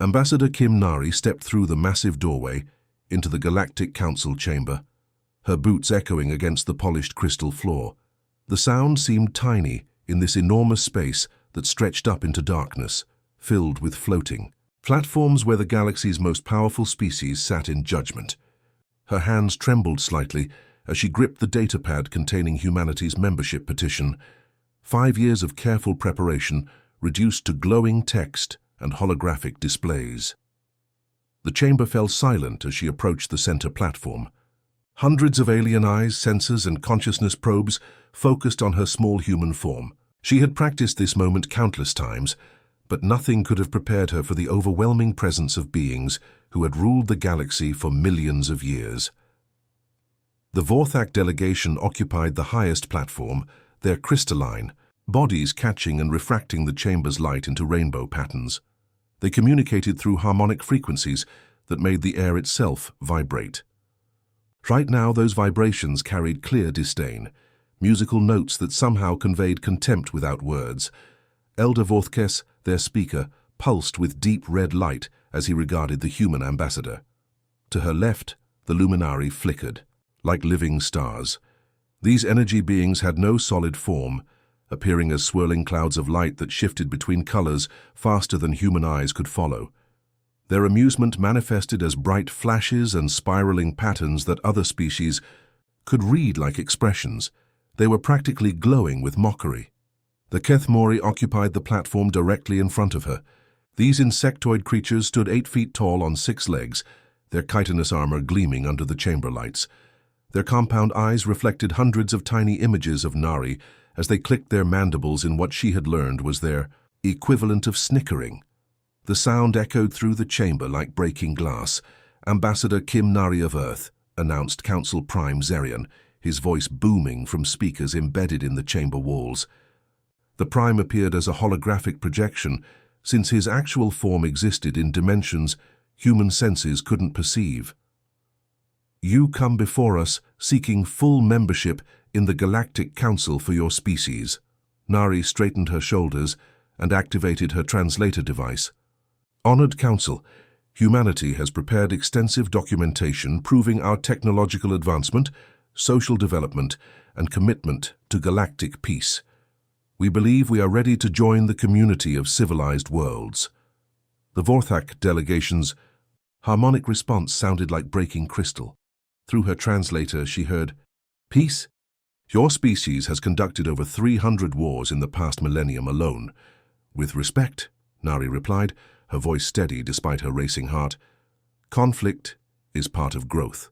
Ambassador Kim Nari stepped through the massive doorway into the Galactic Council chamber, her boots echoing against the polished crystal floor. The sound seemed tiny in this enormous space that stretched up into darkness, filled with floating platforms where the galaxy's most powerful species sat in judgment. Her hands trembled slightly as she gripped the datapad containing humanity's membership petition. 5 years of careful preparation reduced to glowing text and holographic displays. The chamber fell silent as she approached the center platform. Hundreds of alien eyes, sensors, and consciousness probes focused on her small human form. She had practiced this moment countless times, but nothing could have prepared her for the overwhelming presence of beings who had ruled the galaxy for millions of years. The Vorthak delegation occupied the highest platform, their crystalline bodies catching and refracting the chamber's light into rainbow patterns. They communicated through harmonic frequencies that made the air itself vibrate. Right now, those vibrations carried clear disdain, musical notes that somehow conveyed contempt without words. Elder Vorthkes, their speaker, pulsed with deep red light as he regarded the human ambassador. To her left, the luminari flickered, like living stars. These energy beings had no solid form, appearing as swirling clouds of light that shifted between colors faster than human eyes could follow. Their amusement manifested as bright flashes and spiraling patterns that other species could read like expressions. They were practically glowing with mockery. The Kethmori occupied the platform directly in front of her. These insectoid creatures stood 8 feet tall on 6 legs, their chitinous armor gleaming under the chamber lights. Their compound eyes reflected hundreds of tiny images of Nari as they clicked their mandibles in what she had learned was their equivalent of snickering. The sound echoed through the chamber like breaking glass. Ambassador Kim Nari of Earth, announced Council Prime Zerion, his voice booming from speakers embedded in the chamber walls. The Prime appeared as a holographic projection, since his actual form existed in dimensions human senses couldn't perceive. You come before us seeking full membership in the Galactic Council for your species. Nari straightened her shoulders and activated her translator device. Honored Council, humanity has prepared extensive documentation proving our technological advancement, social development, and commitment to galactic peace. We believe we are ready to join the community of civilized worlds. The Vorthak delegation's harmonic response sounded like breaking crystal. Through her translator, she heard, "Peace? Your species has conducted over 300 wars in the past millennium alone." "With respect," Nari replied, her voice steady despite her racing heart. "Conflict is part of growth.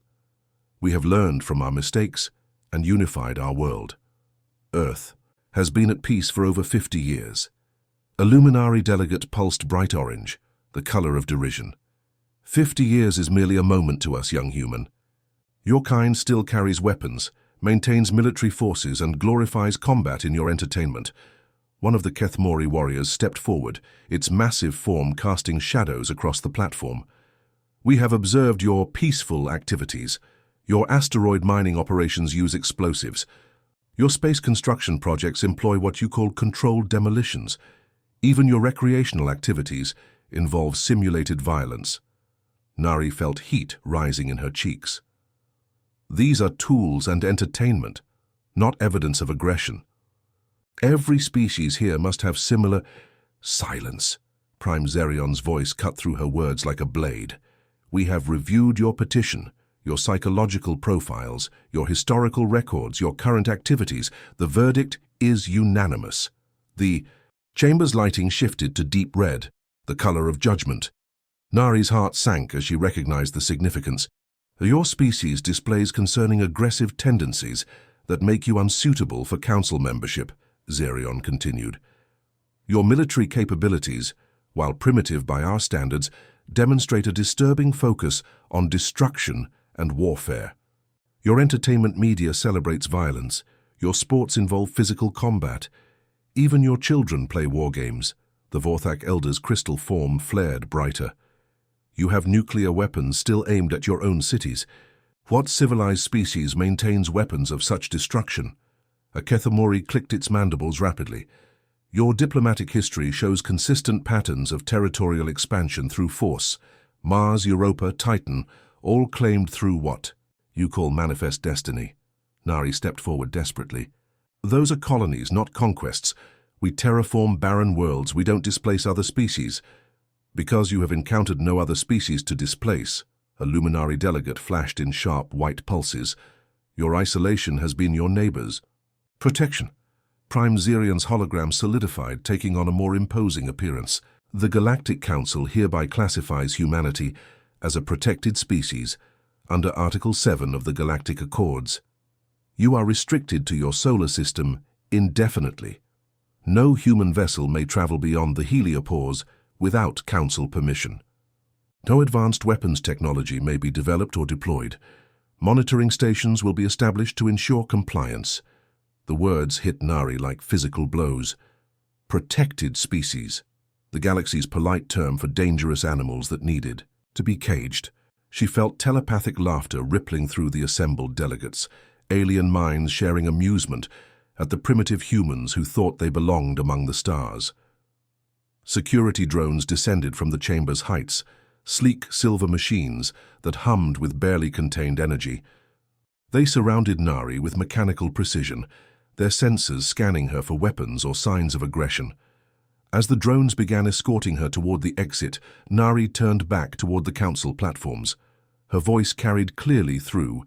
We have learned from our mistakes and unified our world. Earth has been at peace for over 50 years. A luminary delegate pulsed bright orange, the color of derision. 50 years is merely a moment to us, young human. Your kind still carries weapons, maintains military forces, and glorifies combat in your entertainment." One of the Kethmori warriors stepped forward, its massive form casting shadows across the platform. "We have observed your peaceful activities. Your asteroid mining operations use explosives. Your space construction projects employ what you call controlled demolitions. Even your recreational activities involve simulated violence." Nari felt heat rising in her cheeks. "These are tools and entertainment, not evidence of aggression. Every species here must have similar—" "Silence." Prime Zerion's voice cut through her words like a blade. "We have reviewed your petition, your psychological profiles, your historical records, your current activities. The verdict is unanimous." The chamber's lighting shifted to deep red, the color of judgment. Nari's heart sank as she recognized the significance. "Your species displays concerning aggressive tendencies that make you unsuitable for council membership," Zerion continued. "Your military capabilities, while primitive by our standards, demonstrate a disturbing focus on destruction and warfare. Your entertainment media celebrates violence. Your sports involve physical combat. Even your children play war games." The Vorthak Elder's crystal form flared brighter. "You have nuclear weapons still aimed at your own cities. What civilized species maintains weapons of such destruction?" A Kethmori clicked its mandibles rapidly. Your diplomatic history shows consistent patterns of territorial expansion through force. Mars, Europa, Titan, all claimed through what you call manifest destiny. Nari stepped forward desperately. Those are colonies, not conquests. We terraform barren worlds. We don't displace other species. Because you have encountered no other species to displace, a luminary delegate flashed in sharp white pulses. Your isolation has been your neighbor's protection. Prime Xerion's hologram solidified, taking on a more imposing appearance. The Galactic Council hereby classifies humanity as a protected species under Article 7 of the Galactic Accords. You are restricted to your solar system indefinitely. No human vessel may travel beyond the heliopause without Council permission. No advanced weapons technology may be developed or deployed. Monitoring stations will be established to ensure compliance. The words hit Nari like physical blows. Protected species, the galaxy's polite term for dangerous animals that needed to be caged. She felt telepathic laughter rippling through the assembled delegates, alien minds sharing amusement at the primitive humans who thought they belonged among the stars. Security drones descended from the chamber's heights, sleek silver machines that hummed with barely contained energy. They surrounded Nari with mechanical precision, their sensors scanning her for weapons or signs of aggression. As the drones began escorting her toward the exit, Nari turned back toward the council platforms. Her voice carried clearly through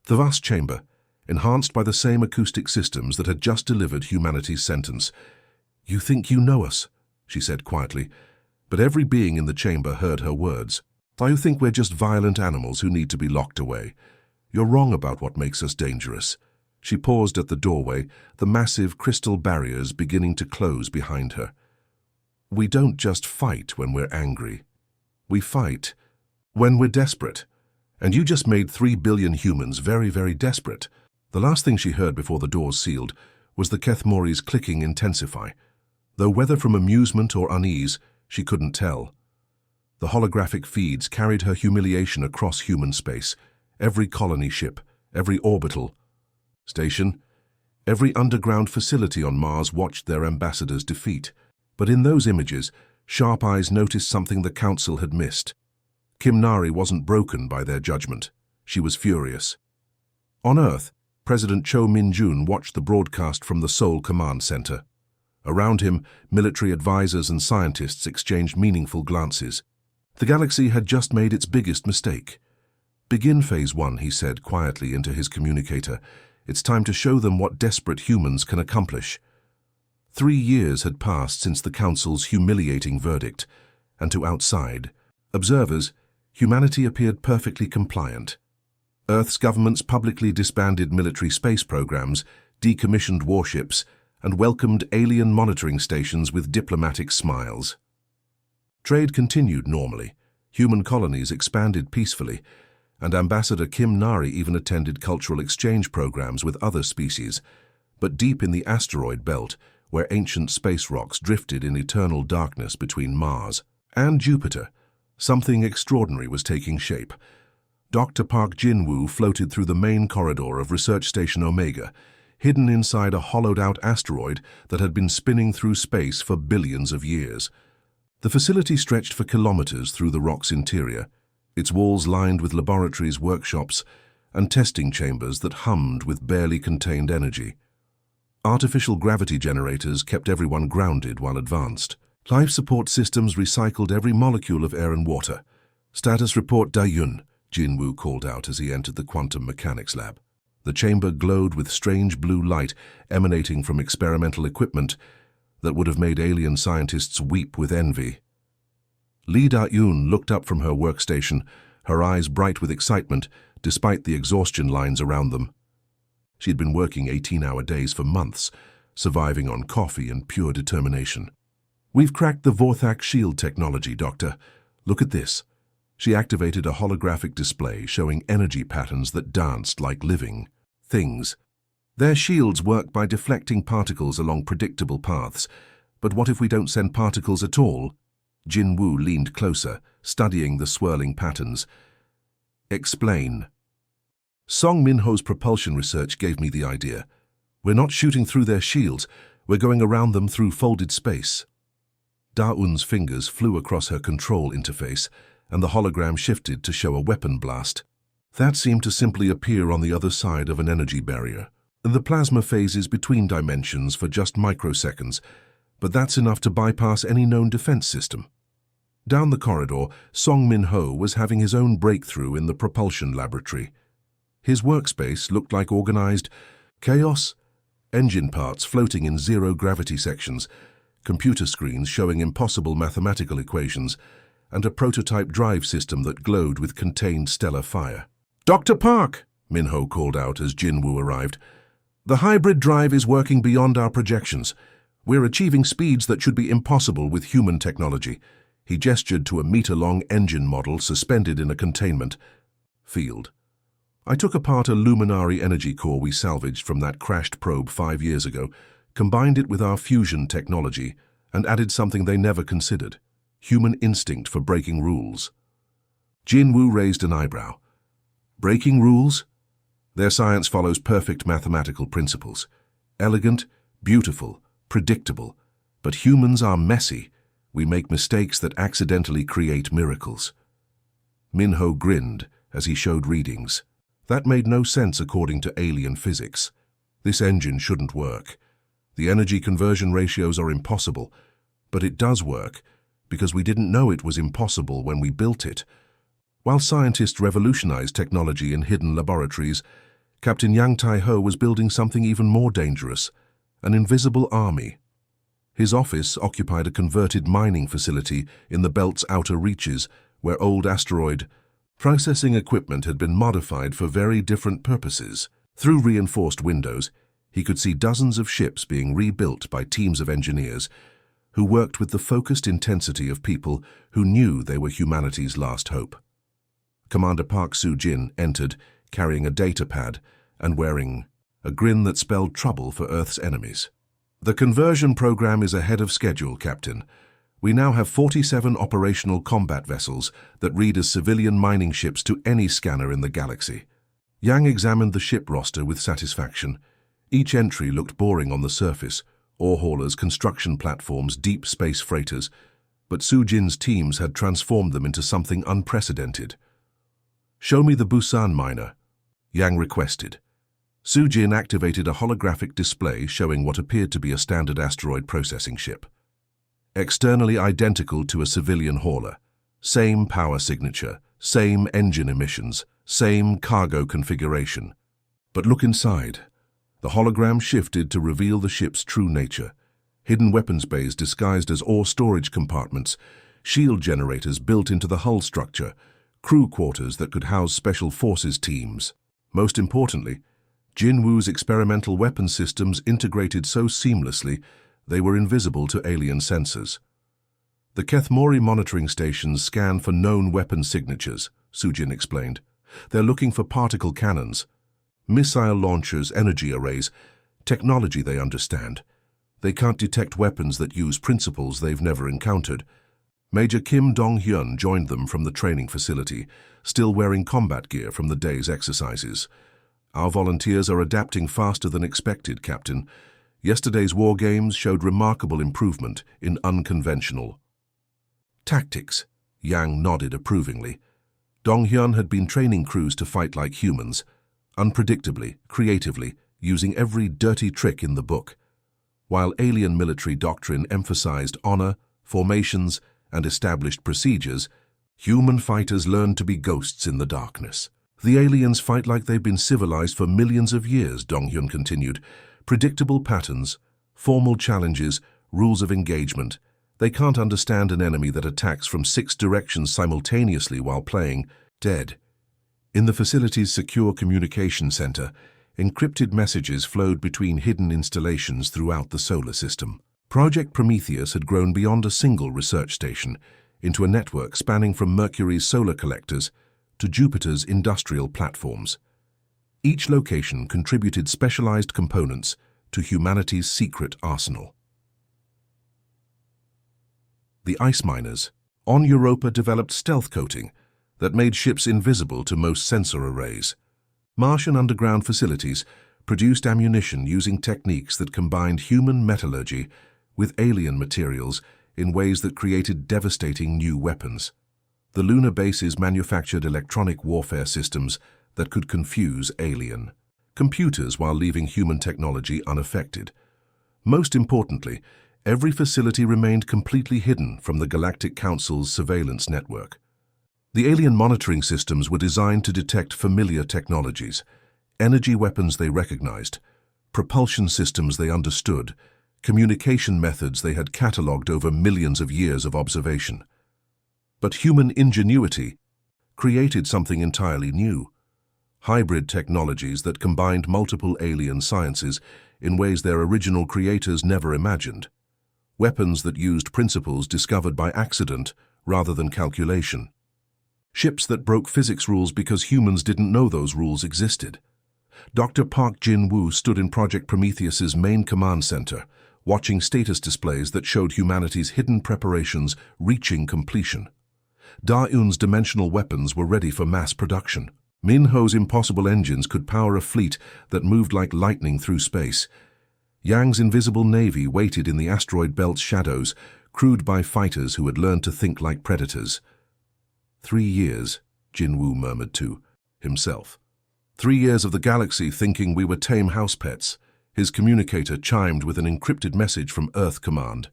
the vast chamber, enhanced by the same acoustic systems that had just delivered humanity's sentence. "You think you know us," she said quietly, but every being in the chamber heard her words. "You think we're just violent animals who need to be locked away. You're wrong about what makes us dangerous." She paused at the doorway, the massive crystal barriers beginning to close behind her. "We don't just fight when we're angry. We fight when we're desperate. And you just made 3 billion humans very, very desperate." The last thing she heard before the doors sealed was the Kethmori's clicking intensify. Though whether from amusement or unease, she couldn't tell. The holographic feeds carried her humiliation across human space. Every colony ship, every orbital station, every underground facility on Mars watched their ambassadors' defeat. But in those images, sharp eyes noticed something the Council had missed. Kim Nari wasn't broken by their judgment. She was furious. On Earth, President Cho Min-jun watched the broadcast from the Seoul Command Center. Around him, military advisors and scientists exchanged meaningful glances. The galaxy had just made its biggest mistake. "Begin Phase 1, he said quietly into his communicator. "It's time to show them what desperate humans can accomplish." 3 years had passed since the Council's humiliating verdict, and to outside observers, humanity appeared perfectly compliant. Earth's governments publicly disbanded military space programs, decommissioned warships, and welcomed alien monitoring stations with diplomatic smiles. Trade continued normally, human colonies expanded peacefully, and Ambassador Kim Nari even attended cultural exchange programs with other species. But deep in the asteroid belt, where ancient space rocks drifted in eternal darkness between Mars and Jupiter, something extraordinary was taking shape. Dr. Park Jin-woo floated through the main corridor of Research Station Omega, hidden inside a hollowed-out asteroid that had been spinning through space for billions of years. The facility stretched for kilometers through the rock's interior, its walls lined with laboratories, workshops, and testing chambers that hummed with barely contained energy. Artificial gravity generators kept everyone grounded while advanced. Life support systems recycled every molecule of air and water. "Status report, Dayun," Jin-woo called out as he entered the quantum mechanics lab. The chamber glowed with strange blue light emanating from experimental equipment that would have made alien scientists weep with envy. Lee Da-yoon looked up from her workstation, her eyes bright with excitement despite the exhaustion lines around them. She had been working 18-hour days for months, surviving on coffee and pure determination. "We've cracked the Vorthak shield technology, Doctor. Look at this." She activated a holographic display showing energy patterns that danced like living things. "Their shields work by deflecting particles along predictable paths. But what if we don't send particles at all?" Jin-woo leaned closer, studying the swirling patterns. "Explain." "Song Min-ho's propulsion research gave me the idea. We're not shooting through their shields. We're going around them through folded space. Da-Un's fingers flew across her control interface, and the hologram shifted to show a weapon blast. That seemed to simply appear on the other side of an energy barrier. The plasma phases between dimensions for just microseconds, but that's enough to bypass any known defense system. Down the corridor, Song Min-ho was having his own breakthrough in the propulsion laboratory. His workspace looked like organized chaos, engine parts floating in zero-gravity sections, computer screens showing impossible mathematical equations, and a prototype drive system that glowed with contained stellar fire. "Dr. Park!" Min-ho called out as Jin-Woo arrived. "The hybrid drive is working beyond our projections. We're achieving speeds that should be impossible with human technology." He gestured to a meter-long engine model suspended in a containment field. "I took apart a luminary energy core we salvaged from that crashed probe 5 years ago, combined it with our fusion technology, and added something they never considered: human instinct for breaking rules." Jin-Woo raised an eyebrow. "Breaking rules? Their science follows perfect mathematical principles. Elegant, beautiful, predictable. But humans are messy. We make mistakes that accidentally create miracles." Min-ho grinned as he showed readings. That made no sense according to alien physics. This engine shouldn't work. The energy conversion ratios are impossible, but it does work because we didn't know it was impossible when we built it. While scientists revolutionized technology in hidden laboratories, Captain Yang Tai-ho was building something even more dangerous: an invisible army. His office occupied a converted mining facility in the belt's outer reaches, where old asteroid processing equipment had been modified for very different purposes. Through reinforced windows, he could see dozens of ships being rebuilt by teams of engineers who worked with the focused intensity of people who knew they were humanity's last hope. Commander Park Soo-jin entered, carrying a data pad and wearing a grin that spelled trouble for Earth's enemies. "The conversion program is ahead of schedule, Captain. We now have 47 operational combat vessels that read as civilian mining ships to any scanner in the galaxy." Yang examined the ship roster with satisfaction. Each entry looked boring on the surface: ore haulers, construction platforms, deep space freighters. But Soo-jin's teams had transformed them into something unprecedented. "Show me the Busan miner," Yang requested. Soo-jin activated a holographic display showing what appeared to be a standard asteroid processing ship. Externally identical to a civilian hauler. Same power signature, same engine emissions, same cargo configuration. But look inside. The hologram shifted to reveal the ship's true nature. Hidden weapons bays disguised as ore storage compartments, shield generators built into the hull structure, crew quarters that could house special forces teams. Most importantly, Jin-Woo's experimental weapon systems integrated so seamlessly they were invisible to alien sensors. "The Kethmori monitoring stations scan for known weapon signatures," Soo-jin explained. "They're looking for particle cannons, missile launchers, energy arrays, technology they understand. They can't detect weapons that use principles they've never encountered." Major Kim Dong-hyun joined them from the training facility, still wearing combat gear from the day's exercises. "Our volunteers are adapting faster than expected, Captain. Yesterday's war games showed remarkable improvement in unconventional tactics." Yang nodded approvingly. Dong-hyun had been training crews to fight like humans, unpredictably, creatively, using every dirty trick in the book. While alien military doctrine emphasized honor, formations, and established procedures, human fighters learned to be ghosts in the darkness. "The aliens fight like they've been civilized for millions of years," Dong-hyun continued. "Predictable patterns, formal challenges, rules of engagement. They can't understand an enemy that attacks from 6 directions simultaneously while playing dead." In the facility's secure communication center, encrypted messages flowed between hidden installations throughout the solar system. Project Prometheus had grown beyond a single research station into a network spanning from Mercury's solar collectors to Jupiter's industrial platforms. Each location contributed specialized components to humanity's secret arsenal. The ice miners on Europa developed stealth coating that made ships invisible to most sensor arrays. Martian underground facilities produced ammunition using techniques that combined human metallurgy with alien materials in ways that created devastating new weapons. The lunar bases manufactured electronic warfare systems that could confuse alien computers while leaving human technology unaffected. Most importantly, every facility remained completely hidden from the Galactic Council's surveillance network. The alien monitoring systems were designed to detect familiar technologies, energy weapons they recognized, propulsion systems they understood, communication methods they had catalogued over millions of years of observation. But human ingenuity created something entirely new. Hybrid technologies that combined multiple alien sciences in ways their original creators never imagined. Weapons that used principles discovered by accident rather than calculation. Ships that broke physics rules because humans didn't know those rules existed. Dr. Park Jin-woo stood in Project Prometheus's main command center, watching status displays that showed humanity's hidden preparations reaching completion. Da-eun's dimensional weapons were ready for mass production. Min-ho's impossible engines could power a fleet that moved like lightning through space. Yang's invisible navy waited in the asteroid belt's shadows, crewed by fighters who had learned to think like predators. 3 years, Jin-woo murmured to himself. 3 years of the galaxy thinking we were tame house pets. His communicator chimed with an encrypted message from Earth Command.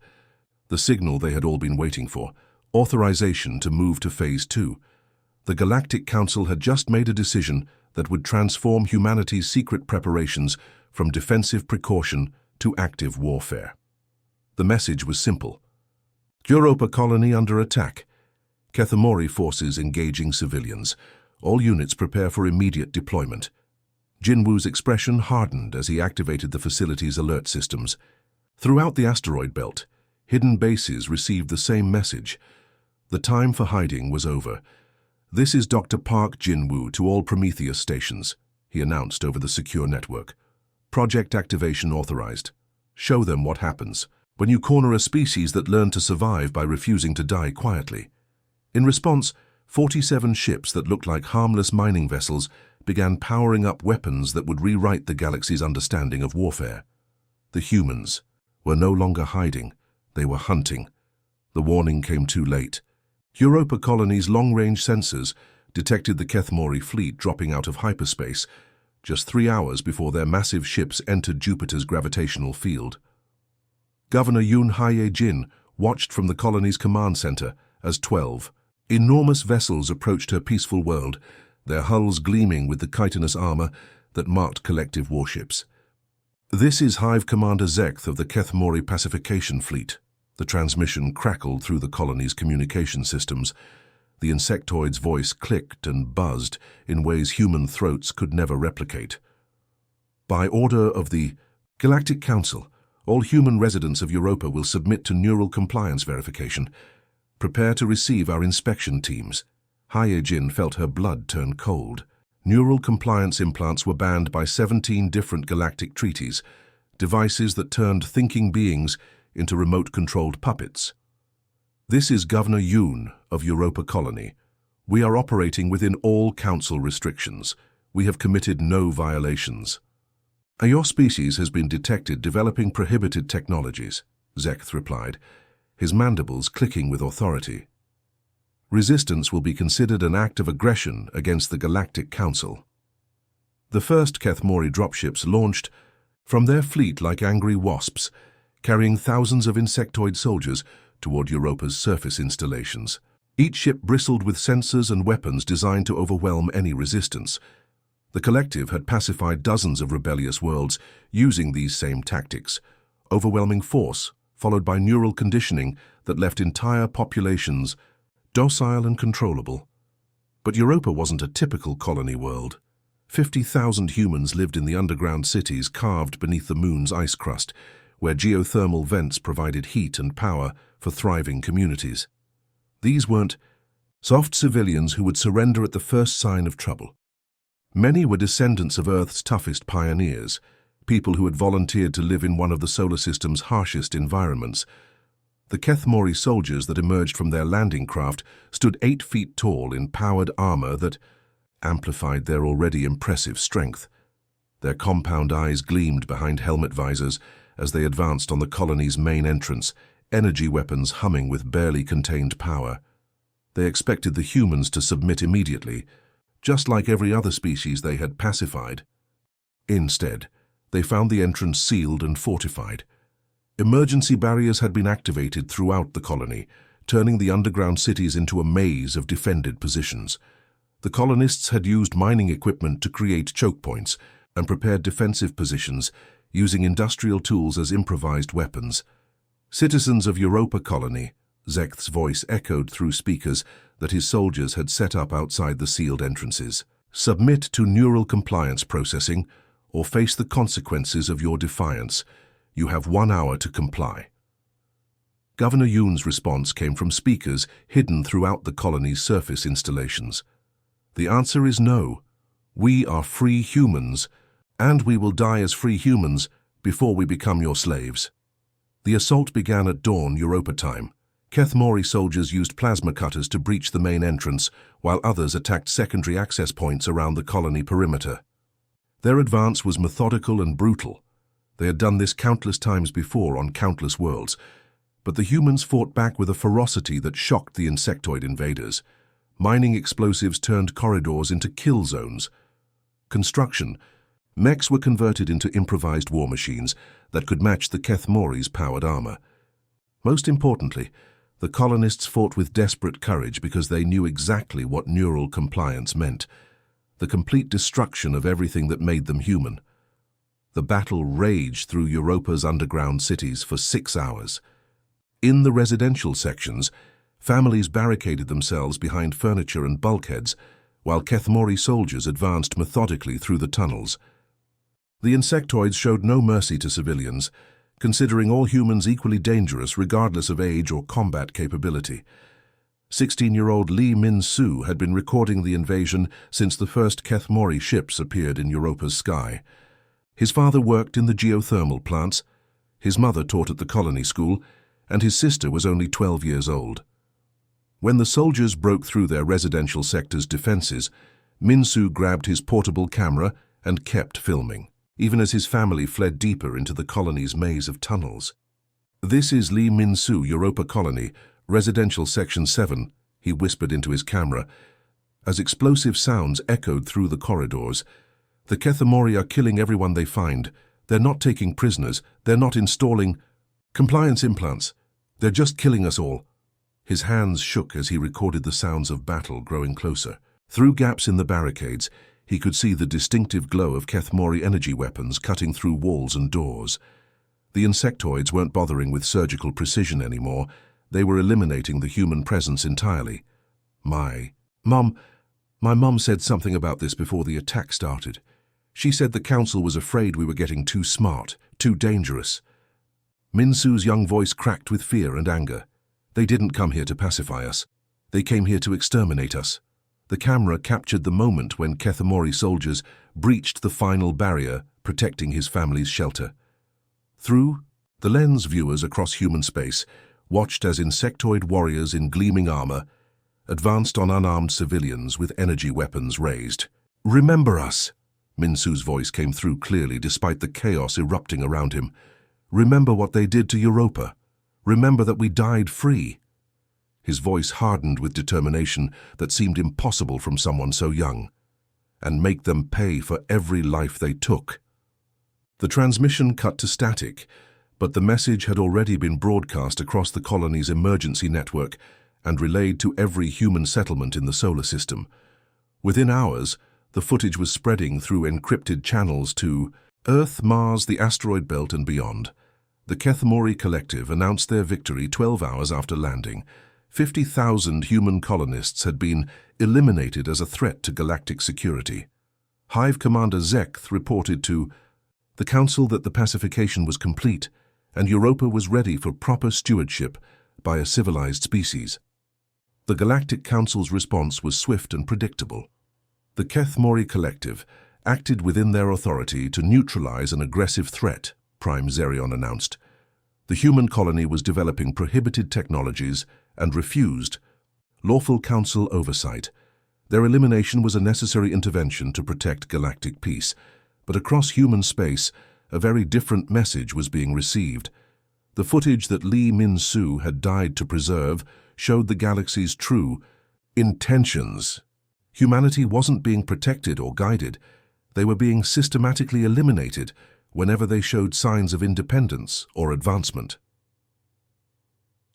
The signal they had all been waiting for. Authorization to move to Phase 2. The Galactic Council had just made a decision that would transform humanity's secret preparations from defensive precaution to active warfare. The message was simple. Europa colony under attack. Kethomori forces engaging civilians. All units prepare for immediate deployment. Jin-woo's expression hardened as he activated the facility's alert systems. Throughout the asteroid belt, hidden bases received the same message. The time for hiding was over. "This is Dr. Park Jin-woo to all Prometheus stations," he announced over the secure network. "Project activation authorized. Show them what happens when you corner a species that learned to survive by refusing to die quietly." In response, 47 ships that looked like harmless mining vessels began powering up weapons that would rewrite the galaxy's understanding of warfare. The humans were no longer hiding, they were hunting. The warning came too late. Europa colony's long-range sensors detected the Kethomori fleet dropping out of hyperspace just 3 hours before their massive ships entered Jupiter's gravitational field. Governor Yoon Hae-jin watched from the colony's command center as 12 enormous vessels approached her peaceful world, their hulls gleaming with the chitinous armor that marked collective warships. "This is Hive Commander Zekth of the Kethomori Pacification Fleet." The transmission crackled through the colony's communication systems. The insectoid's voice clicked and buzzed in ways human throats could never replicate. "By order of the Galactic Council, all human residents of Europa will submit to neural compliance verification. Prepare to receive our inspection teams." Hae-jin felt her blood turn cold. Neural compliance implants were banned by 17 different galactic treaties, devices that turned thinking beings into remote-controlled puppets. "This is Governor Yoon of Europa Colony. We are operating within all Council restrictions. We have committed no violations." "Your species has been detected developing prohibited technologies," Zekth replied, his mandibles clicking with authority. "Resistance will be considered an act of aggression against the Galactic Council." The first Kethomori dropships launched from their fleet like angry wasps, carrying thousands of insectoid soldiers toward Europa's surface installations. Each ship bristled with sensors and weapons designed to overwhelm any resistance. The collective had pacified dozens of rebellious worlds using these same tactics. Overwhelming force, followed by neural conditioning that left entire populations docile and controllable. But Europa wasn't a typical colony world. 50,000 humans lived in the underground cities carved beneath the moon's ice crust, where geothermal vents provided heat and power for thriving communities. These weren't soft civilians who would surrender at the first sign of trouble. Many were descendants of Earth's toughest pioneers, people who had volunteered to live in one of the solar system's harshest environments. The Kethomori soldiers that emerged from their landing craft stood 8 feet tall in powered armor that amplified their already impressive strength. Their compound eyes gleamed behind helmet visors as they advanced on the colony's main entrance, energy weapons humming with barely contained power. They expected the humans to submit immediately, just like every other species they had pacified. Instead, they found the entrance sealed and fortified. Emergency barriers had been activated throughout the colony, turning the underground cities into a maze of defended positions. The colonists had used mining equipment to create choke points and prepared defensive positions using industrial tools as improvised weapons. Citizens of Europa Colony, Zekth's voice echoed through speakers that his soldiers had set up outside the sealed entrances. Submit to neural compliance processing or face the consequences of your defiance. You have 1 hour to comply. Governor Yoon's response came from speakers hidden throughout the colony's surface installations. The answer is no. We are free humans, and we will die as free humans before we become your slaves. The assault began at dawn Europa time. Kethmori soldiers used plasma cutters to breach the main entrance, while others attacked secondary access points around the colony perimeter. Their advance was methodical and brutal. They had done this countless times before on countless worlds, but the humans fought back with a ferocity that shocked the insectoid invaders. Mining explosives turned corridors into kill zones. Construction. Mechs were converted into improvised war machines that could match the Kethmori's powered armor. Most importantly, the colonists fought with desperate courage because they knew exactly what neural compliance meant: the complete destruction of everything that made them human. The battle raged through Europa's underground cities for 6 hours. In the residential sections, families barricaded themselves behind furniture and bulkheads, while Kethmori soldiers advanced methodically through the tunnels. The insectoids showed no mercy to civilians, considering all humans equally dangerous regardless of age or combat capability. 16-year-old Lee Min-soo had been recording the invasion since the first Kethmori ships appeared in Europa's sky. His father worked in the geothermal plants, his mother taught at the colony school, and his sister was only 12 years old. When the soldiers broke through their residential sector's defenses, Min-soo grabbed his portable camera and kept filming, even as his family fled deeper into the colony's maze of tunnels. "This is Lee Min-soo, Europa Colony, Residential Section 7, he whispered into his camera. As explosive sounds echoed through the corridors, "The Kethmori are killing everyone they find. They're not taking prisoners. They're not installing compliance implants. They're just killing us all." His hands shook as he recorded the sounds of battle growing closer. Through gaps in the barricades, he could see the distinctive glow of Kethmori energy weapons cutting through walls and doors. The insectoids weren't bothering with surgical precision anymore. They were eliminating the human presence entirely. My mom said something about this before the attack started. She said the council was afraid we were getting too smart, too dangerous. Min-soo's young voice cracked with fear and anger. They didn't come here to pacify us. They came here to exterminate us. The camera captured the moment when Kethmori soldiers breached the final barrier protecting his family's shelter. Through the lens, viewers across human space watched as insectoid warriors in gleaming armor advanced on unarmed civilians with energy weapons raised. "Remember us," Min-soo's voice came through clearly despite the chaos erupting around him. "Remember what they did to Europa. Remember that we died free." His voice hardened with determination that seemed impossible from someone so young. "And make them pay for every life they took." The transmission cut to static, but the message had already been broadcast across the colony's emergency network and relayed to every human settlement in the solar system. Within hours, the footage was spreading through encrypted channels to Earth, Mars, the asteroid belt, and beyond. The Kethmori Collective announced their victory 12 hours after landing. 50,000 human colonists had been eliminated as a threat to galactic security. Hive Commander Zekth reported to the Council that the pacification was complete and Europa was ready for proper stewardship by a civilized species. The Galactic Council's response was swift and predictable. The Kethmori Collective acted within their authority to neutralize an aggressive threat, Prime Zerion announced. The human colony was developing prohibited technologies and refused lawful council oversight. Their elimination was a necessary intervention to protect galactic peace, But across human space, a very different message was being received. The footage that Lee Min-soo had died to preserve showed the galaxy's true intentions. Humanity wasn't being protected or guided. They were being systematically eliminated whenever they showed signs of independence or advancement.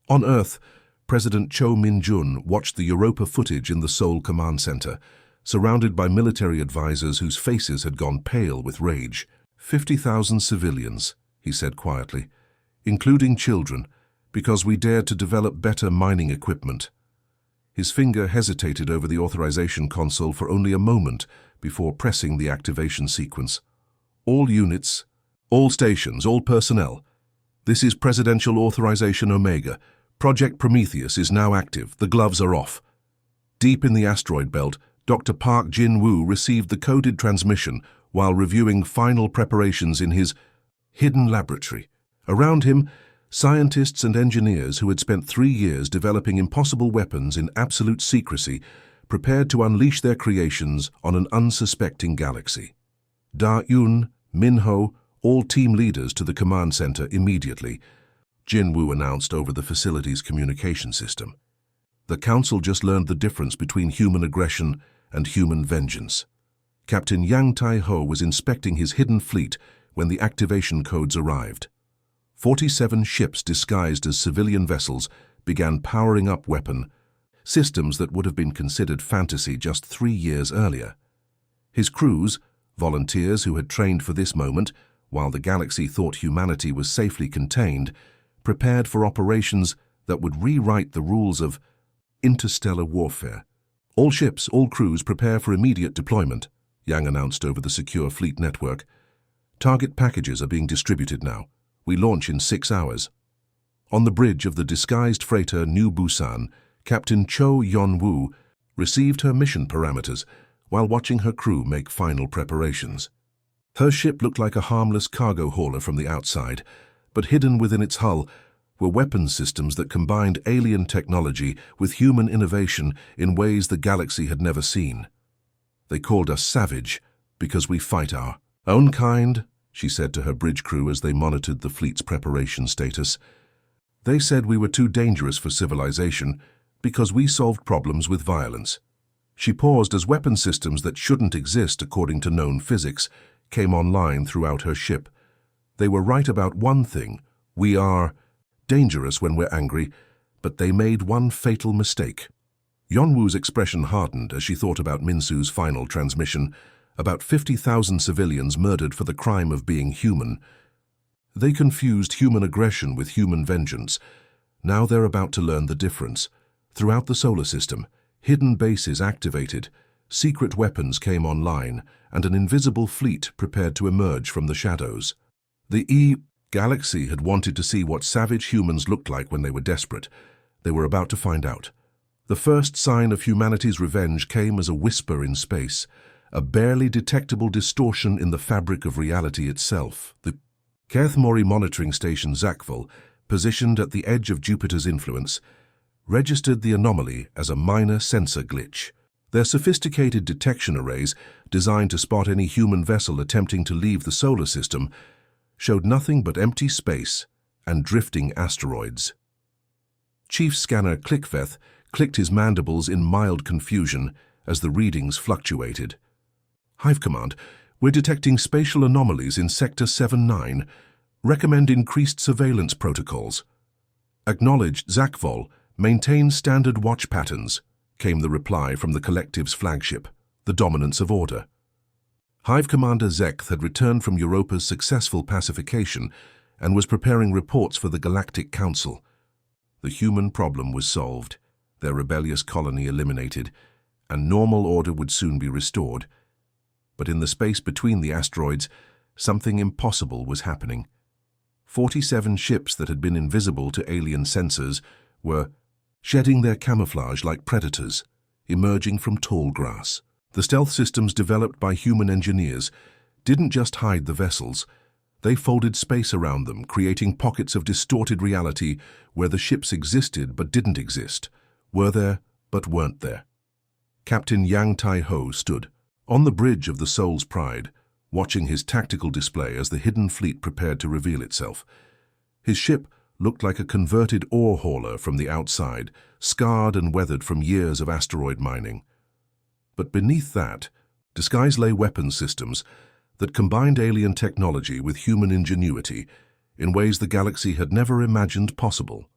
On Earth, President Cho Min-jun watched the Europa footage in the Seoul Command Center, surrounded by military advisors whose faces had gone pale with rage. 50,000 civilians, he said quietly, including children, because we dared to develop better mining equipment. His finger hesitated over the authorization console for only a moment before pressing the activation sequence. All units, all stations, all personnel. This is Presidential Authorization Omega. Project Prometheus is now active. The gloves are off. Deep in the asteroid belt, Dr. Park Jin-woo received the coded transmission while reviewing final preparations in his hidden laboratory. Around him, scientists and engineers who had spent 3 years developing impossible weapons in absolute secrecy prepared to unleash their creations on an unsuspecting galaxy. Da-yoon, Min-ho, all team leaders to the command center immediately, Jin-woo announced over the facility's communication system. The Council just learned the difference between human aggression and human vengeance. Captain Yang Tai-ho was inspecting his hidden fleet when the activation codes arrived. 47 ships disguised as civilian vessels began powering up weapon systems that would have been considered fantasy just 3 years earlier. His crews, volunteers who had trained for this moment while the galaxy thought humanity was safely contained, prepared for operations that would rewrite the rules of interstellar warfare. All ships, all crews prepare for immediate deployment, Yang announced over the secure fleet network. Target packages are being distributed now. We launch in 6 hours. On the bridge of the disguised freighter New Busan, Captain Cho Yeon-woo received her mission parameters while watching her crew make final preparations. Her ship looked like a harmless cargo hauler from the outside, but hidden within its hull were weapons systems that combined alien technology with human innovation in ways the galaxy had never seen. They called us savage because we fight our own kind, she said to her bridge crew as they monitored the fleet's preparation status. They said we were too dangerous for civilization because we solved problems with violence. She paused as weapon systems that shouldn't exist according to known physics came online throughout her ship. They were right about one thing: we are dangerous when we're angry, but they made one fatal mistake. Yeon-woo's expression hardened as she thought about Min-soo's final transmission, about 50,000 civilians murdered for the crime of being human. They confused human aggression with human vengeance. Now they're about to learn the difference. Throughout the solar system, hidden bases activated, secret weapons came online, and an invisible fleet prepared to emerge from the shadows. The galaxy had wanted to see what savage humans looked like when they were desperate. They were about to find out. The first sign of humanity's revenge came as a whisper in space, a barely detectable distortion in the fabric of reality itself. The Kathmori monitoring station Zakvol, positioned at the edge of Jupiter's influence, registered the anomaly as a minor sensor glitch. Their sophisticated detection arrays, designed to spot any human vessel attempting to leave the solar system, showed nothing but empty space and drifting asteroids. Chief Scanner Clickveth clicked his mandibles in mild confusion as the readings fluctuated. Hive Command, we're detecting spatial anomalies in Sector 7-9. Recommend increased surveillance protocols. Acknowledged, Zakvol. Maintain standard watch patterns, came the reply from the collective's flagship, the Dominance of Order. Hive Commander Zekth had returned from Europa's successful pacification and was preparing reports for the Galactic Council. The human problem was solved, their rebellious colony eliminated, and normal order would soon be restored. But in the space between the asteroids, something impossible was happening. 47 ships that had been invisible to alien sensors were shedding their camouflage like predators, emerging from tall grass. The stealth systems developed by human engineers didn't just hide the vessels, they folded space around them, creating pockets of distorted reality where the ships existed but didn't exist, were there but weren't there. Captain Yang Tai-ho stood on the bridge of the Soul's Pride, watching his tactical display as the hidden fleet prepared to reveal itself. His ship looked like a converted ore hauler from the outside, scarred and weathered from years of asteroid mining. But beneath that, disguised lay weapons systems that combined alien technology with human ingenuity in ways the galaxy had never imagined possible.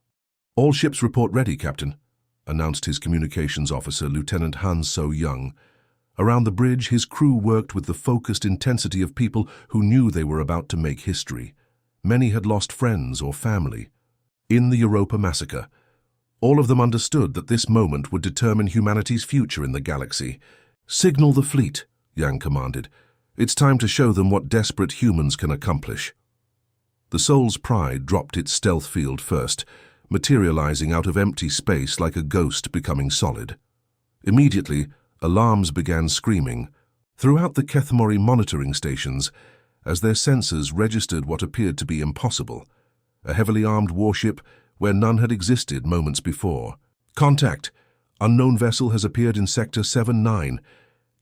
"All ships report ready, Captain," announced his communications officer, Lieutenant Han So-young. Around the bridge, his crew worked with the focused intensity of people who knew they were about to make history. Many had lost friends or family. In the Europa massacre, all of them understood that this moment would determine humanity's future in the galaxy. "Signal the fleet," Yang commanded. "It's time to show them what desperate humans can accomplish." The Soul's Pride dropped its stealth field first, materializing out of empty space like a ghost becoming solid. Immediately, alarms began screaming throughout the Kethmori monitoring stations as their sensors registered what appeared to be impossible: a heavily armed warship where none had existed moments before. "Contact! Unknown vessel has appeared in Sector 7-9.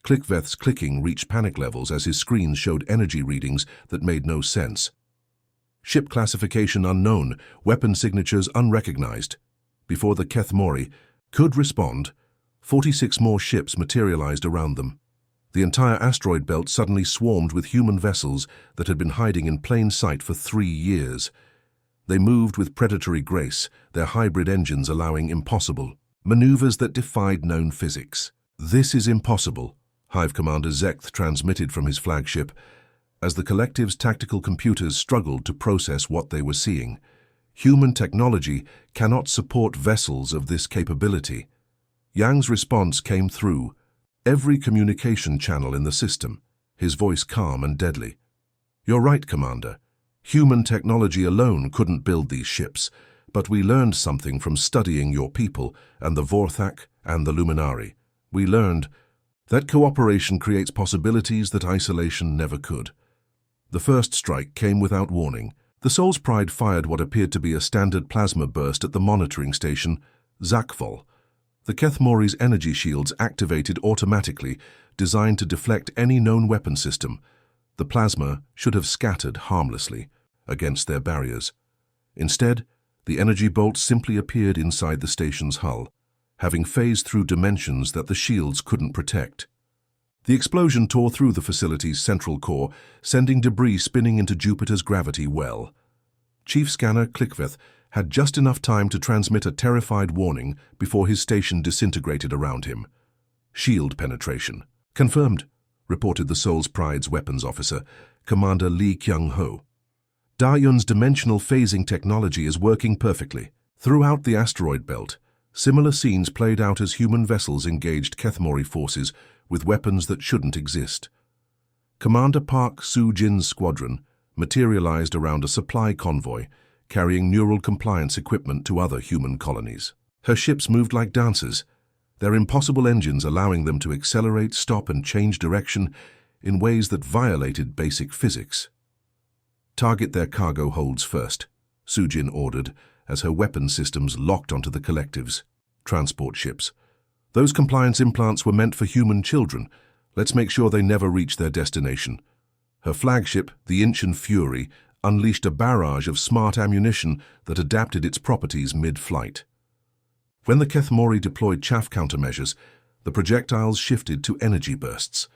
Clickveth's clicking reached panic levels as his screens showed energy readings that made no sense. Ship classification unknown, weapon signatures unrecognized. Before the Kethmori could respond, 46 more ships materialized around them. The entire asteroid belt suddenly swarmed with human vessels that had been hiding in plain sight for 3 years. They moved with predatory grace, their hybrid engines allowing impossible maneuvers that defied known physics. "This is impossible," Hive Commander Zekth transmitted from his flagship, as the collective's tactical computers struggled to process what they were seeing. "Human technology cannot support vessels of this capability." Yang's response came through every communication channel in the system, his voice calm and deadly. "You're right, Commander. Human technology alone couldn't build these ships, but we learned something from studying your people and the Vorthak and the Luminari. We learned that cooperation creates possibilities that isolation never could." The first strike came without warning. The Soul's Pride fired what appeared to be a standard plasma burst at the monitoring station, Zakvol. The Kethmori's energy shields activated automatically, designed to deflect any known weapon system. The plasma should have scattered harmlessly against their barriers. Instead, the energy bolt simply appeared inside the station's hull, having phased through dimensions that the shields couldn't protect. The explosion tore through the facility's central core, sending debris spinning into Jupiter's gravity well. Chief Scanner Clickveth had just enough time to transmit a terrified warning before his station disintegrated around him. "Shield penetration confirmed," reported the Soul's Pride's weapons officer, Commander Lee Kyung-ho. "Dayun's dimensional phasing technology is working perfectly." Throughout the asteroid belt, similar scenes played out as human vessels engaged Kethmori forces with weapons that shouldn't exist. Commander Park Soo-jin's squadron materialized around a supply convoy, carrying neural compliance equipment to other human colonies. Her ships moved like dancers, their impossible engines allowing them to accelerate, stop, and change direction in ways that violated basic physics. "Target their cargo holds first," Soo-jin ordered as her weapon systems locked onto the collective's transport ships. "Those compliance implants were meant for human children. Let's make sure they never reach their destination." Her flagship, the Incheon Fury, unleashed a barrage of smart ammunition that adapted its properties mid-flight. When the Kethmori deployed chaff countermeasures, the projectiles shifted to energy bursts.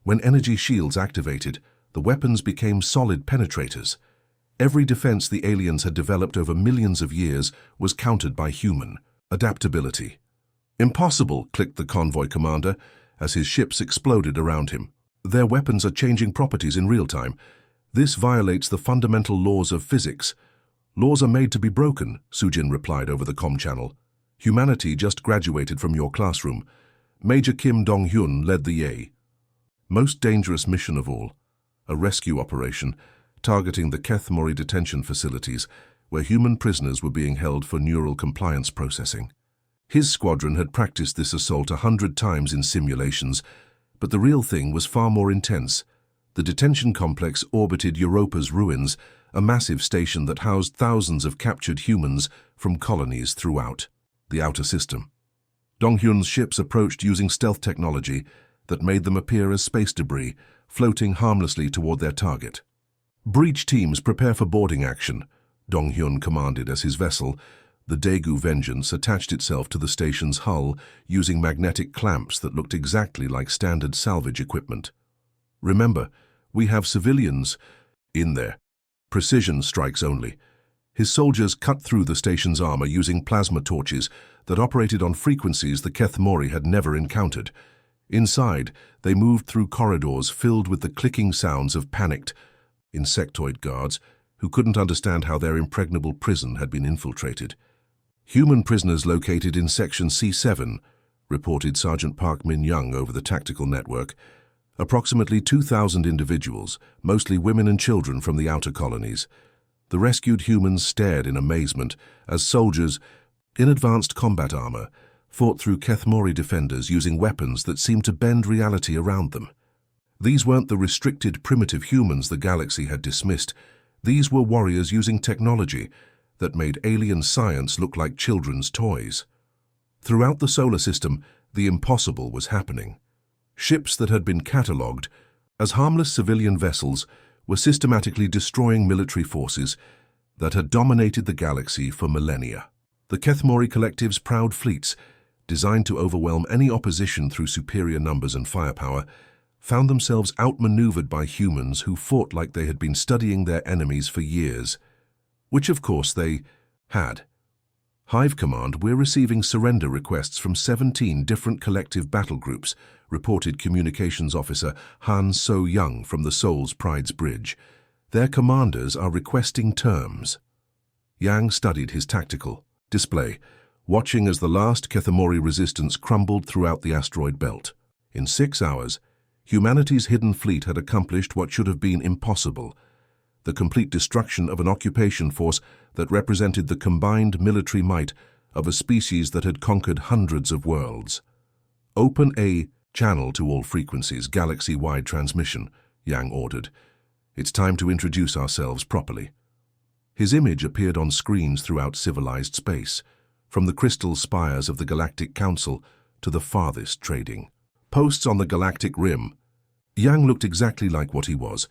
When energy shields activated, the weapons became solid penetrators. Every defense the aliens had developed over millions of years was countered by human adaptability. "Impossible," clicked the convoy commander as his ships exploded around him. "Their weapons are changing properties in real time. This violates the fundamental laws of physics." "Laws are made to be broken," Soo-jin replied over the comm channel. "Humanity just graduated from your classroom." Major Kim Dong-hyun led the Ye. Most dangerous mission of all, a rescue operation targeting the Kethmori detention facilities where human prisoners were being held for neural compliance processing. His squadron had practiced this assault 100 times in simulations, but the real thing was far more intense. The detention complex orbited Europa's ruins, a massive station that housed thousands of captured humans from colonies throughout the outer system. Dong-hyun's ships approached using stealth technology that made them appear as space debris, floating harmlessly toward their target. "Breach teams prepare for boarding action," Dong-hyun commanded as his vessel, the Daegu Vengeance, attached itself to the station's hull using magnetic clamps that looked exactly like standard salvage equipment. "Remember, we have civilians in there. Precision strikes only." His soldiers cut through the station's armor using plasma torches that operated on frequencies the Kethmori had never encountered. Inside, they moved through corridors filled with the clicking sounds of panicked insectoid guards who couldn't understand how their impregnable prison had been infiltrated. "Human prisoners located in Section C7, reported Sergeant Park Min-young over the tactical network. Approximately 2,000 individuals, mostly women and children from the outer colonies. The rescued humans stared in amazement as soldiers, in advanced combat armor, fought through Kethmori defenders using weapons that seemed to bend reality around them. These weren't the restricted, primitive humans the galaxy had dismissed. These were warriors using technology that made alien science look like children's toys. Throughout the solar system, the impossible was happening. Ships that had been catalogued as harmless civilian vessels were systematically destroying military forces that had dominated the galaxy for millennia. The Kethmori Collective's proud fleets, designed to overwhelm any opposition through superior numbers and firepower, found themselves outmaneuvered by humans who fought like they had been studying their enemies for years. Which, of course, they had. "Hive Command, we're receiving surrender requests from 17 different collective battle groups," reported Communications Officer Han So-young from the Seoul's Pride's Bridge. "Their commanders are requesting terms." Yang studied his tactical display, watching as the last Kethmori resistance crumbled throughout the asteroid belt. In 6 hours, humanity's hidden fleet had accomplished what should have been impossible: the complete destruction of an occupation force that represented the combined military might of a species that had conquered hundreds of worlds. "Open a channel to all frequencies, galaxy-wide transmission," Yang ordered. "It's time to introduce ourselves properly." His image appeared on screens throughout civilized space, from the crystal spires of the Galactic Council to the farthest trading posts on the galactic rim. Yang looked exactly like what he was,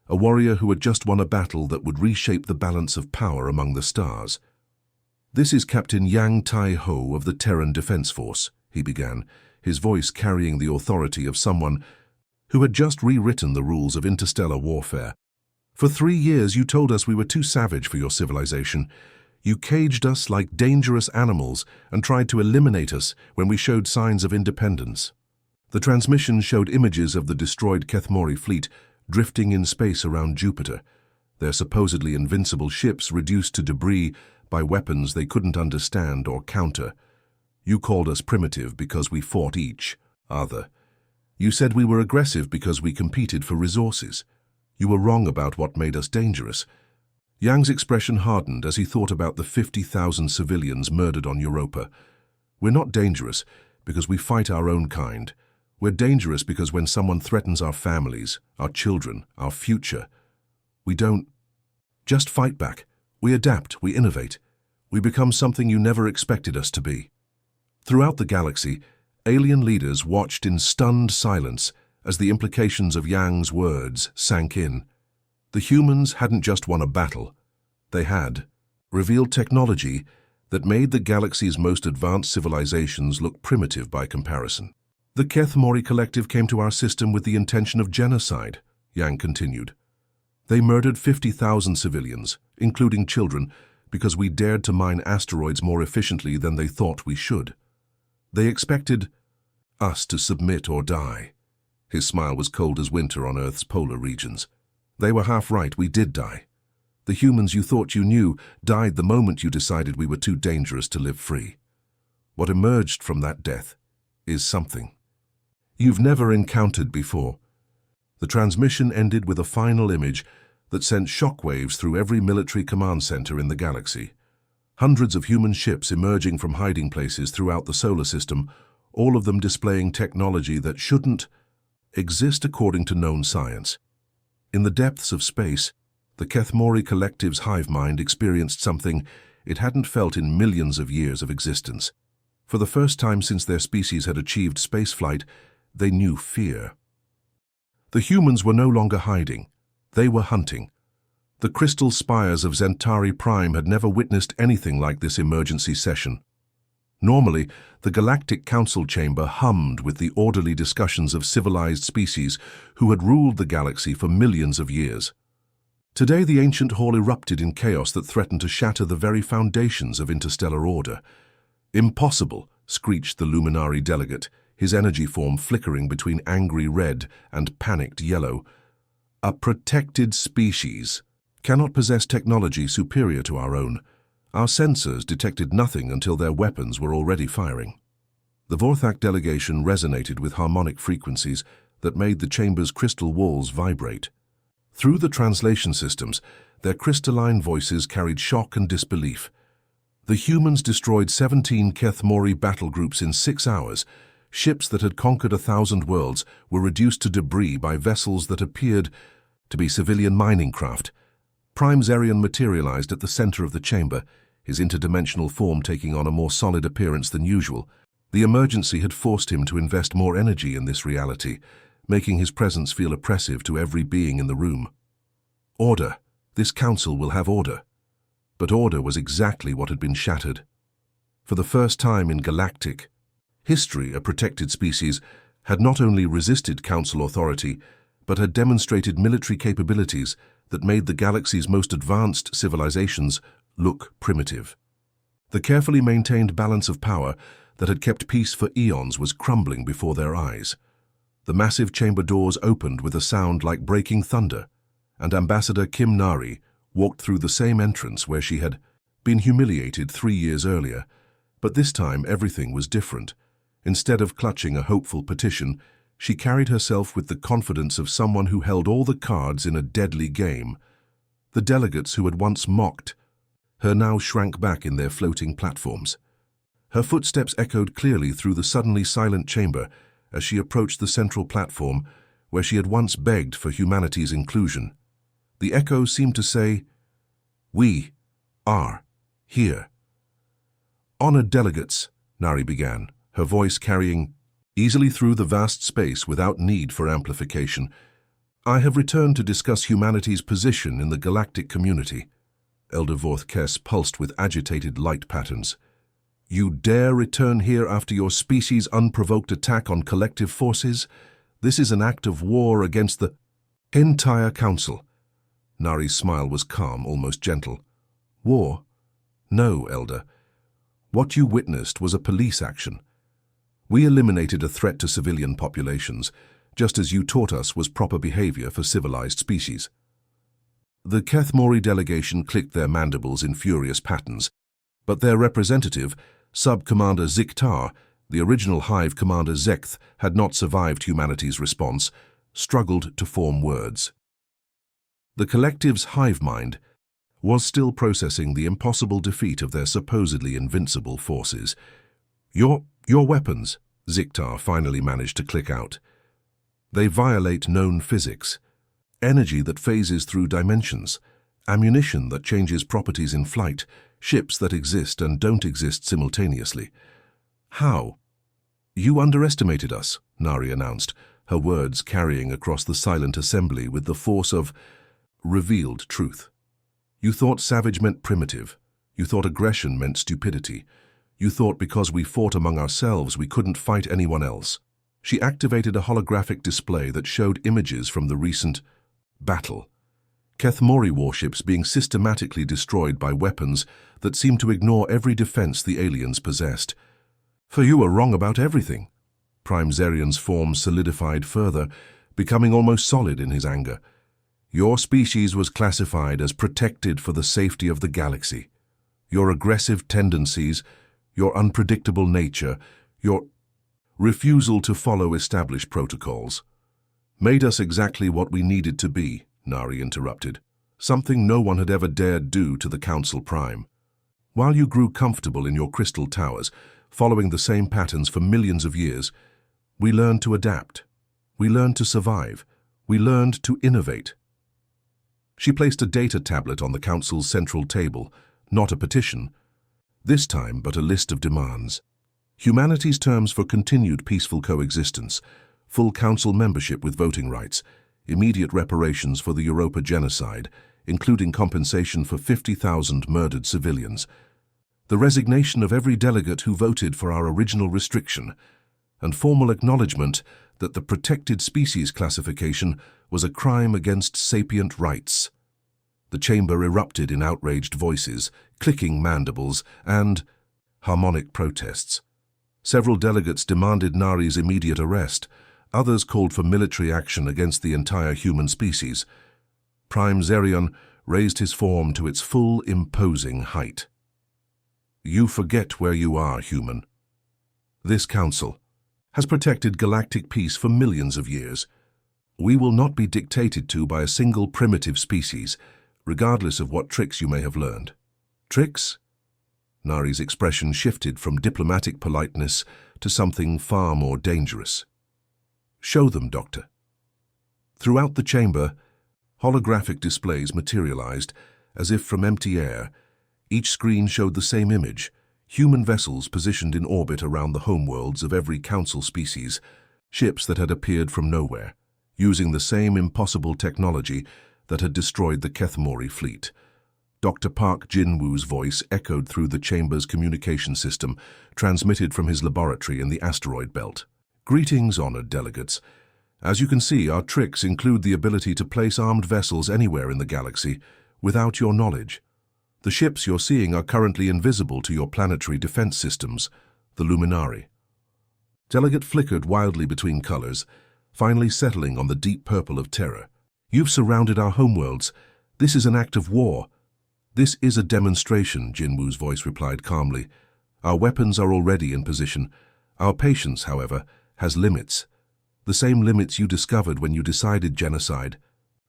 a warrior who had just won a battle that would reshape the balance of power among the stars. "This is Captain Yang Tai-ho of the Terran Defense Force," he began, his voice carrying the authority of someone who had just rewritten the rules of interstellar warfare. "For 3 years you told us we were too savage for your civilization. You caged us like dangerous animals and tried to eliminate us when we showed signs of independence." The transmission showed images of the destroyed Kethmori fleet drifting in space around Jupiter, their supposedly invincible ships reduced to debris by weapons they couldn't understand or counter. "You called us primitive because we fought each other. You said we were aggressive because we competed for resources. You were wrong about what made us dangerous." Yang's expression hardened as he thought about the 50,000 civilians murdered on Europa. "We're not dangerous because we fight our own kind. We're dangerous because when someone threatens our families, our children, our future, we don't just fight back. We adapt, we innovate. We become something you never expected us to be." Throughout the galaxy, alien leaders watched in stunned silence as the implications of Yang's words sank in. The humans hadn't just won a battle. They had revealed technology that made the galaxy's most advanced civilizations look primitive by comparison. "The Kethmori Collective came to our system with the intention of genocide," Yang continued. "They murdered 50,000 civilians, including children, because we dared to mine asteroids more efficiently than they thought we should. They expected us to submit or die." His smile was cold as winter on Earth's polar regions. "They were half right, we did die. The humans you thought you knew died the moment you decided we were too dangerous to live free. What emerged from that death is something you've never encountered before." The transmission ended with a final image that sent shockwaves through every military command center in the galaxy. Hundreds of human ships emerging from hiding places throughout the solar system, all of them displaying technology that shouldn't exist according to known science. In the depths of space, the Kethmori Collective's hive mind experienced something it hadn't felt in millions of years of existence. For the first time since their species had achieved spaceflight, they knew fear. The humans were no longer hiding. They were hunting. The crystal spires of Centauri Prime had never witnessed anything like this emergency session. Normally, the Galactic Council chamber hummed with the orderly discussions of civilized species who had ruled the galaxy for millions of years. Today, the ancient hall erupted in chaos that threatened to shatter the very foundations of interstellar order. "Impossible," screeched the Luminari delegate, his energy form flickering between angry red and panicked yellow. "A protected species cannot possess technology superior to our own. Our sensors detected nothing until their weapons were already firing." The Vorthak delegation resonated with harmonic frequencies that made the chamber's crystal walls vibrate. Through the translation systems, their crystalline voices carried shock and disbelief. The humans destroyed 17 Keth-Mori battle groups in 6 hours. Ships that had conquered 1,000 worlds were reduced to debris by vessels that appeared to be civilian mining craft. Prime Zerion materialized at the center of the chamber, his interdimensional form taking on a more solid appearance than usual. The emergency had forced him to invest more energy in this reality, making his presence feel oppressive to every being in the room. Order. This council will have order. But order was exactly what had been shattered. For the first time in galactic history, a protected species had not only resisted council authority, but had demonstrated military capabilities that made the galaxy's most advanced civilizations look primitive. The carefully maintained balance of power that had kept peace for eons was crumbling before their eyes. The massive chamber doors opened with a sound like breaking thunder, and Ambassador Kim Nari walked through the same entrance where she had been humiliated 3 years earlier. But this time everything was different. Instead of clutching a hopeful petition, she carried herself with the confidence of someone who held all the cards in a deadly game. The delegates who had once mocked her now shrank back in their floating platforms. Her footsteps echoed clearly through the suddenly silent chamber as she approached the central platform where she had once begged for humanity's inclusion. The echo seemed to say, "We are here." "Honored delegates," Nari began, her voice carrying easily through the vast space without need for amplification. "I have returned to discuss humanity's position in the galactic community." Elder Vorth pulsed with agitated light patterns. "You dare return here after your species' unprovoked attack on collective forces? This is an act of war against the entire council." Nari's smile was calm, almost gentle. "War? No, Elder. What you witnessed was a police action. We eliminated a threat to civilian populations, just as you taught us was proper behavior for civilized species." The Keth-Mori delegation clicked their mandibles in furious patterns, but their representative, Sub-Commander Ziktar, the original Hive Commander Zekth, had not survived humanity's response, struggled to form words. The collective's hive mind was still processing the impossible defeat of their supposedly invincible forces. Your weapons," Ziktar finally managed to click out. "They violate known physics. Energy that phases through dimensions, ammunition that changes properties in flight, ships that exist and don't exist simultaneously." "How?" "You underestimated us," Nari announced, her words carrying across the silent assembly with the force of revealed truth. "You thought savage meant primitive. You thought aggression meant stupidity. You thought because we fought among ourselves we couldn't fight anyone else." She activated a holographic display that showed images from the recent battle. Keth-Mori warships being systematically destroyed by weapons that seemed to ignore every defense the aliens possessed. "For you were wrong about everything." Prime Zerion's form solidified further, becoming almost solid in his anger. "Your species was classified as protected for the safety of the galaxy. Your aggressive tendencies, your unpredictable nature, your refusal to follow established protocols made us exactly what we needed to be," Nari interrupted. "Something no one had ever dared do to the Council Prime. While you grew comfortable in your crystal towers, following the same patterns for millions of years, we learned to adapt. We learned to survive. We learned to innovate." She placed a data tablet on the Council's central table, not a petition, this time but a list of demands. Humanity's terms for continued peaceful coexistence, full council membership with voting rights, immediate reparations for the Europa genocide, including compensation for 50,000 murdered civilians, the resignation of every delegate who voted for our original restriction, and formal acknowledgement that the protected species classification was a crime against sapient rights. The chamber erupted in outraged voices, clicking mandibles, and harmonic protests. Several delegates demanded Nari's immediate arrest. Others called for military action against the entire human species. Prime Zerion raised his form to its full, imposing height. You forget where you are, human. This council has protected galactic peace for millions of years. We will not be dictated to by a single primitive species, regardless of what tricks you may have learned. Tricks? Nari's expression shifted from diplomatic politeness to something far more dangerous. Show them, Doctor. Throughout the chamber, holographic displays materialized, as if from empty air. Each screen showed the same image, human vessels positioned in orbit around the homeworlds of every council species, ships that had appeared from nowhere, using the same impossible technology that had destroyed the Kethmori fleet. Dr. Park Jin-woo's voice echoed through the chamber's communication system, transmitted from his laboratory in the asteroid belt. Greetings, honored delegates. As you can see, our tricks include the ability to place armed vessels anywhere in the galaxy without your knowledge. The ships you're seeing are currently invisible to your planetary defense systems, the Luminari. Delegate flickered wildly between colors, finally settling on the deep purple of terror. You've surrounded our homeworlds. This is an act of war. This is a demonstration, Jin-woo's voice replied calmly. Our weapons are already in position. Our patience, however, has limits. The same limits you discovered when you decided genocide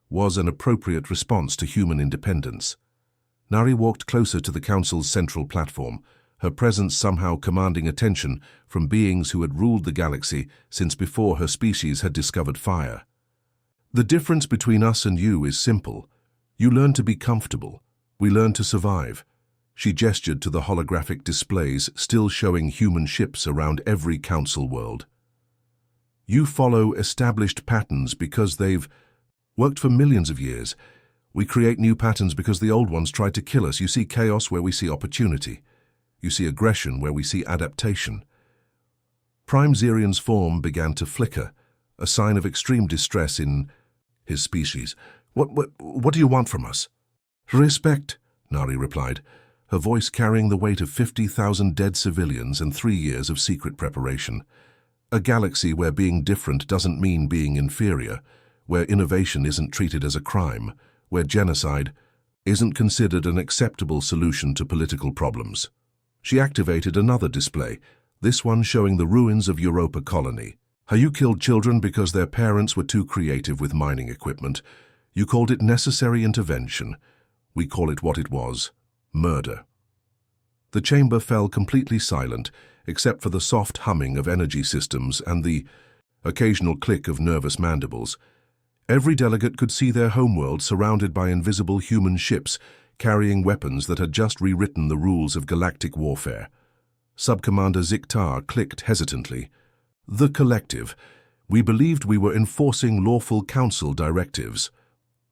was an appropriate response to human independence. Nari walked closer to the Council's central platform, her presence somehow commanding attention from beings who had ruled the galaxy since before her species had discovered fire. The difference between us and you is simple. You learn to be comfortable. We learn to survive. She gestured to the holographic displays still showing human ships around every council world. You follow established patterns because they've worked for millions of years. We create new patterns because the old ones tried to kill us. You see chaos where we see opportunity. You see aggression where we see adaptation. Prime Zerion's form began to flicker, a sign of extreme distress in his species. What do you want from us? Respect, Nari replied, her voice carrying the weight of 50,000 dead civilians and 3 years of secret preparation. A galaxy where being different doesn't mean being inferior, where innovation isn't treated as a crime, where genocide isn't considered an acceptable solution to political problems. She activated another display, this one showing the ruins of Europa colony. You killed children because their parents were too creative with mining equipment. You called it necessary intervention. We call it what it was, murder. The chamber fell completely silent, except for the soft humming of energy systems and the occasional click of nervous mandibles. Every delegate could see their homeworld surrounded by invisible human ships carrying weapons that had just rewritten the rules of galactic warfare. Subcommander Ziktar clicked hesitantly. The collective. We believed we were enforcing lawful council directives.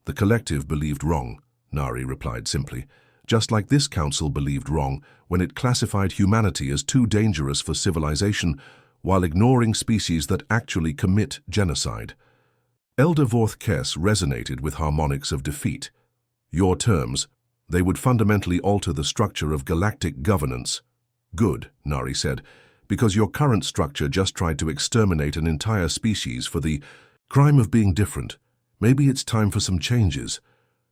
The collective believed wrong, Nari replied simply, just like this council believed wrong when it classified humanity as too dangerous for civilization while ignoring species that actually commit genocide. Elder Vorth Kess resonated with harmonics of defeat. Your terms, they would fundamentally alter the structure of galactic governance. Good, Nari said, because your current structure just tried to exterminate an entire species for the crime of being different. Maybe it's time for some changes.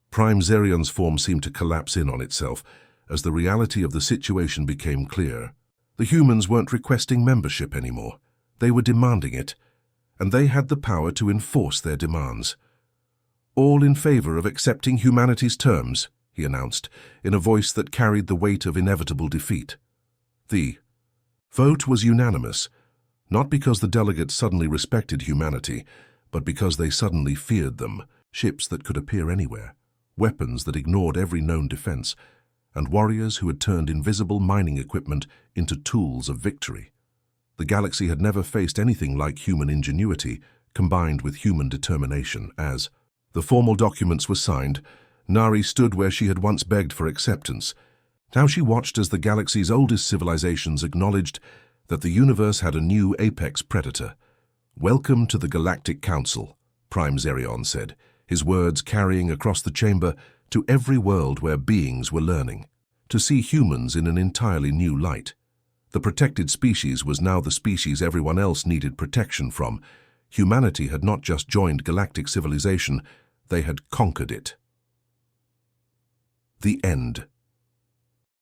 Prime Zerion's form seemed to collapse in on itself as the reality of the situation became clear. The humans weren't requesting membership anymore. They were demanding it, and they had the power to enforce their demands. All in favor of accepting humanity's terms, he announced, in a voice that carried the weight of inevitable defeat. The vote was unanimous, not because the delegates suddenly respected humanity, but because they suddenly feared them, ships that could appear anywhere, weapons that ignored every known defense, and warriors who had turned invisible mining equipment into tools of victory. The galaxy had never faced anything like human ingenuity, combined with human determination. As the formal documents were signed, Nari stood where she had once begged for acceptance. Now she watched as the galaxy's oldest civilizations acknowledged that the universe had a new apex predator. "Welcome to the Galactic Council," Prime Zerion said, his words carrying across the chamber to every world where beings were learning to see humans in an entirely new light. The protected species was now the species everyone else needed protection from. Humanity had not just joined galactic civilization, they had conquered it. The end.